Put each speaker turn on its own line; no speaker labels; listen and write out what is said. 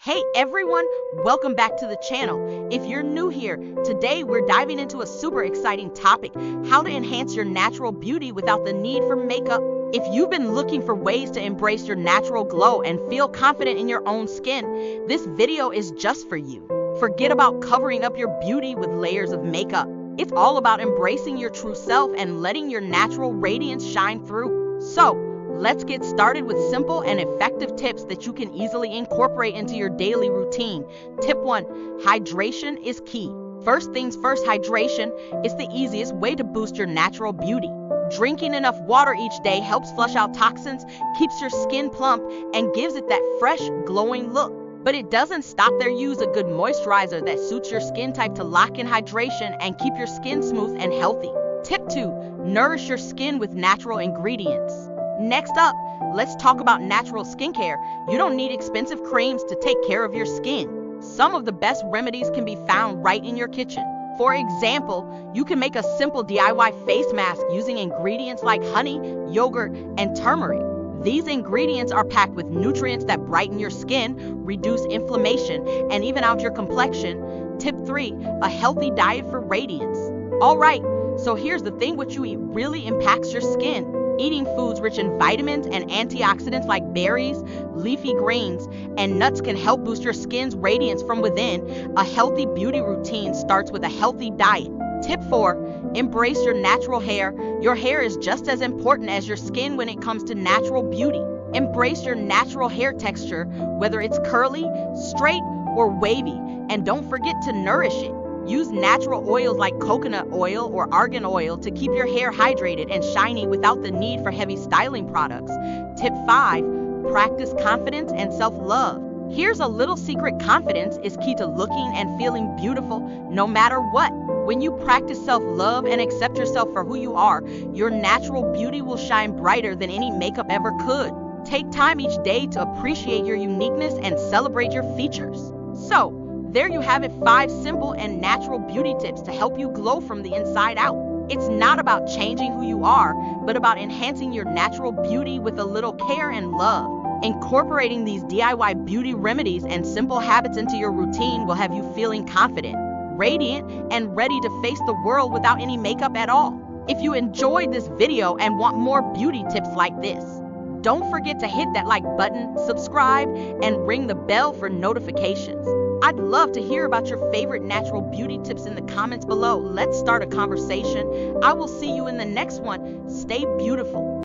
Hey everyone, welcome back to the channel. If you're new here, today we're diving into a super exciting topic, how to enhance your natural beauty without the need for makeup. If you've been looking for ways to embrace your natural glow and feel confident in your own skin, this video is just for you. Forget about covering up your beauty with layers of makeup. It's all about embracing your true self and letting your natural radiance shine through. So, let's get started with simple and effective tips that you can easily incorporate into your daily routine. Tip 1. Hydration is key. First things first, hydration is the easiest way to boost your natural beauty. Drinking enough water each day helps flush out toxins, keeps your skin plump, and gives it that fresh, glowing look. But it doesn't stop there. Use a good moisturizer that suits your skin type to lock in hydration and keep your skin smooth and healthy. Tip 2. Nourish your skin with natural ingredients. Next up, let's talk about natural skincare. You don't need expensive creams to take care of your skin. Some of the best remedies can be found right in your kitchen. For example, you can make a simple DIY face mask using ingredients like honey, yogurt, and turmeric. These ingredients are packed with nutrients that brighten your skin, reduce inflammation, and even out your complexion. Tip 3. A healthy diet for radiance. Alright, so here's the thing: what you eat really impacts your skin. Eating foods rich in vitamins and antioxidants like berries, leafy greens, and nuts can help boost your skin's radiance from within. A healthy beauty routine starts with a healthy diet. Tip 4. Embrace your natural hair. Your hair is just as important as your skin when it comes to natural beauty. Embrace your natural hair texture, whether it's curly, straight, or wavy, and don't forget to nourish it. Use natural oils like coconut oil or argan oil to keep your hair hydrated and shiny without the need for heavy styling products. Tip 5. Practice confidence and self-love. Here's a little secret: confidence is key to looking and feeling beautiful no matter what. When you practice self-love and accept yourself for who you are, your natural beauty will shine brighter than any makeup ever could. Take time each day to appreciate your uniqueness and celebrate your features. So, there you have it, 5 simple and natural beauty tips to help you glow from the inside out. It's not about changing who you are, but about enhancing your natural beauty with a little care and love. Incorporating these DIY beauty remedies and simple habits into your routine will have you feeling confident, radiant, and ready to face the world without any makeup at all. If you enjoyed this video and want more beauty tips like this, don't forget to hit that like button, subscribe, and ring the bell for notifications. I'd love to hear about your favorite natural beauty tips in the comments below. Let's start a conversation. I will see you in the next one. Stay beautiful.